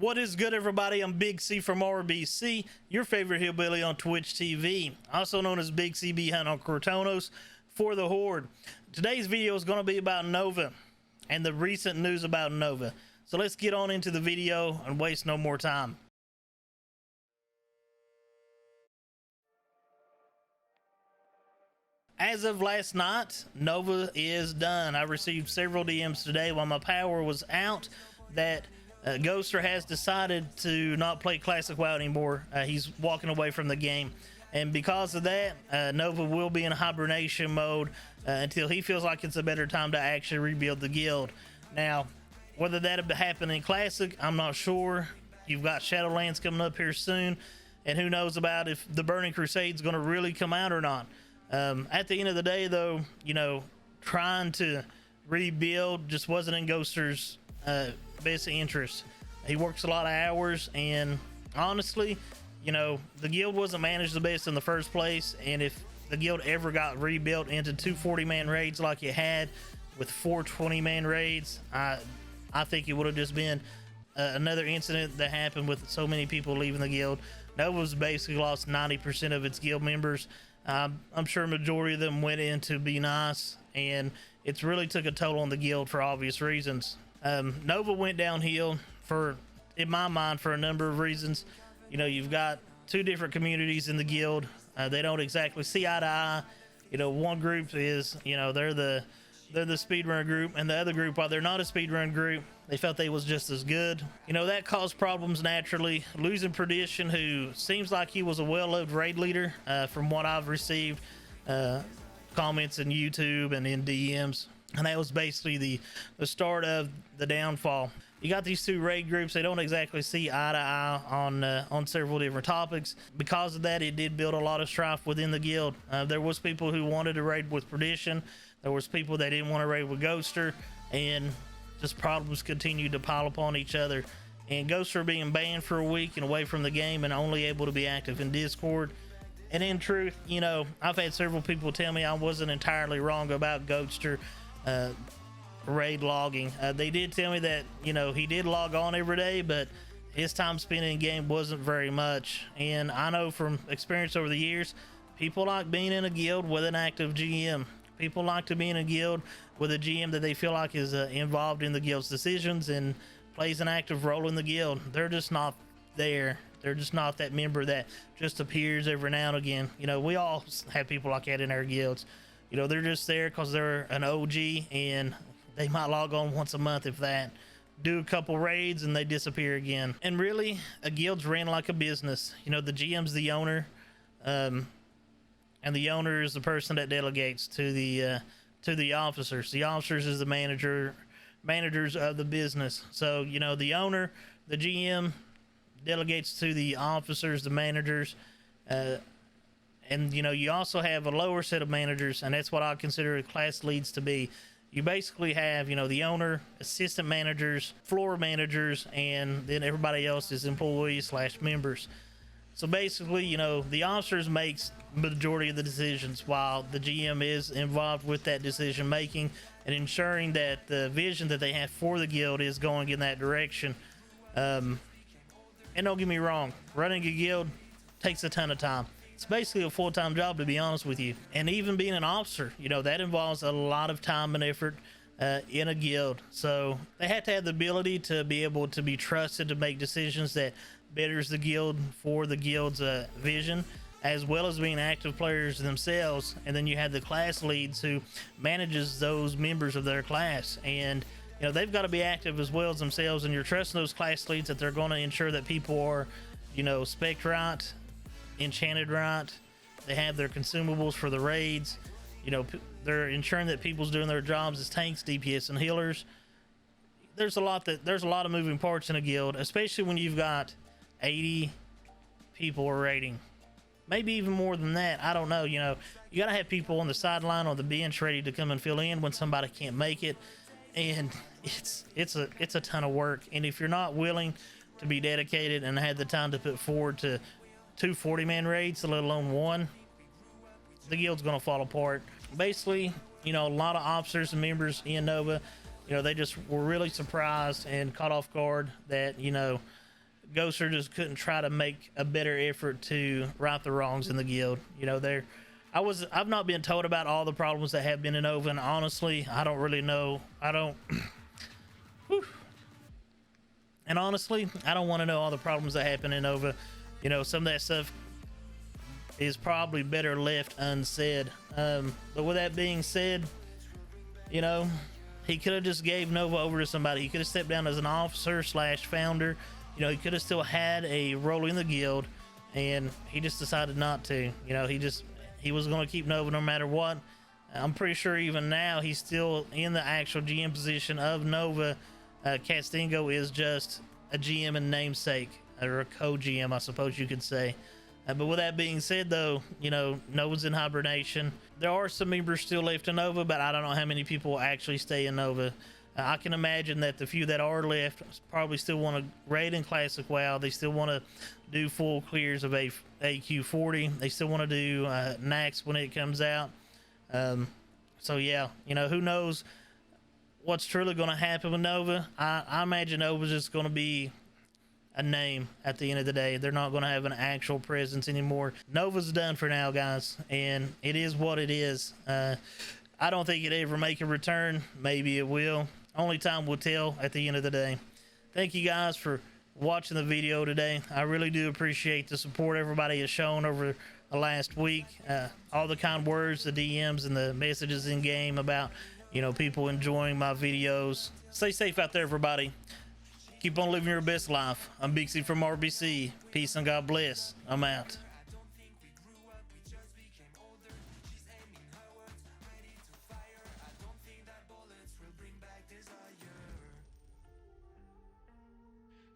What is good, everybody? I'm Big C from RBC, your favorite hillbilly on Twitch TV, also known as Big C Behind on Cortonos for the Horde. Today's video is going to be about Nova and the recent news about Nova. So let's get on into the video and waste no more time. As of last night, Nova is done. I received several DMs today while my power was out that Ghoster has decided to not play Classic WoW anymore. He's walking away from the game, and because of that, Nova will be in hibernation mode until he feels like it's a better time to actually rebuild the guild. Now, whether that'll happen in Classic, I'm not sure. You've got Shadowlands coming up here soon, and who knows about if the Burning Crusade is going to really come out or not. At the end of the day, though, you know, trying to rebuild just wasn't in Ghoster's best interest. He works a lot of hours, and honestly, you know, the guild wasn't managed the best in the first place, and if the guild ever got rebuilt into 240-man raids like it had with 420-man raids, I think it would have just been another incident that happened with so many people leaving the guild. Nova's basically lost 90% of its guild members. I'm sure a majority of them went in to be nice, and it's really took a toll on the guild for obvious reasons. Nova went downhill in my mind, for a number of reasons. You know, you've got two different communities in the guild. They don't exactly see eye to eye. You know, one group is, you know, they're the speedrun group, and the other group, while they're not a speedrun group, they felt they was just as good. You know, that caused problems naturally. Losing Perdition, who seems like he was a well-loved raid leader, from what I've received comments in YouTube and in DMs. And that was basically the start of the downfall. You got these two raid groups. They don't exactly see eye to eye on several different topics. Because of that, it did build a lot of strife within the guild. There was people who wanted to raid with Perdition. There was people that didn't want to raid with Ghoster, and just problems continued to pile upon each other. And Ghoster being banned for a week and away from the game and only able to be active in Discord. And in truth, you know, I've had several people tell me I wasn't entirely wrong about Ghoster raid logging. They did tell me that, you know, he did log on every day, but his time spent in game wasn't very much. And I know from experience over the years, people like being in a guild with an active GM. People like to be in a guild with a GM that they feel like is involved in the guild's decisions and plays an active role in the guild. They're just not there. They're just not that member that just appears every now and again. You know, we all have people like that in our guilds. You know, they're just there because they're an OG, and they might log on once a month, if that, do a couple raids, and they disappear again. And really, a guild's ran like a business. You know, the GM's the owner, and the owner is the person that delegates to the officers. The officers is the managers of the business. So, you know, the owner, the GM, delegates to the officers, the managers, and you know, you also have a lower set of managers, and that's what I consider class leads to be. You basically have, you know, the owner, assistant managers, floor managers, and then everybody else is employees / members. So basically, you know, the officers makes majority of the decisions, while the GM is involved with that decision making and ensuring that the vision that they have for the guild is going in that direction. And don't get me wrong, running a guild takes a ton of time. It's basically a full-time job, to be honest with you. And even being an officer, you know, that involves a lot of time and effort in a guild. So they have to have the ability to be able to be trusted to make decisions that betters the guild for the guild's vision, as well as being active players themselves. And then you have the class leads who manages those members of their class, and you know, they've got to be active as well as themselves, and you're trusting those class leads that they're going to ensure that people are, you know, spec'd right, enchanted right, they have their consumables for the raids. You know, they're ensuring that people's doing their jobs as tanks, DPS, and healers. There's a lot of moving parts in a guild, especially when you've got 80 people raiding, maybe even more than that. I don't know. You know, you got to have people on the sideline or the bench ready to come and fill in when somebody can't make it, and it's a ton of work. And if you're not willing to be dedicated and had the time to put forward to 240-man raids, let alone one, the guild's gonna fall apart. Basically, you know, a lot of officers and members in Nova, you know, they just were really surprised and caught off guard that, you know, Ghoster just couldn't try to make a better effort to right the wrongs in the guild. You know, I've not been told about all the problems that have been in Nova, and honestly, I don't really know. And honestly, I don't want to know all the problems that happen in Nova. You know, some of that stuff is probably better left unsaid. But with that being said, you know, he could have just gave Nova over to somebody. He could have stepped down as an officer / founder. You know, he could have still had a role in the guild, and he just decided not to. You know, he was going to keep Nova no matter what. I'm pretty sure even now he's still in the actual GM position of Nova. Castingo is just a GM in namesake, or a co-GM, I suppose you could say. But with that being said, though, you know, Nova's in hibernation. There are some members still left in Nova, but I don't know how many people will actually stay in Nova. I can imagine that the few that are left probably still want to raid in Classic WoW. They still want to do full clears of AQ40. They still want to do Nax when it comes out. So yeah, you know, who knows what's truly going to happen with Nova. I imagine Nova's just going to be a name at the end of the day. They're not going to have an actual presence anymore. Nova's done for now, guys, and it is what it is. I don't think it ever make a return. Maybe it will. Only time will tell at the end of the day. Thank you guys for watching the video today. I really do appreciate the support everybody has shown over the last week. All the kind words, the DMs, and the messages in game about, you know, people enjoying my videos. Stay safe out there, everybody. Keep on living your best life. I'm Big C from RBC. Peace and God bless. I'm out.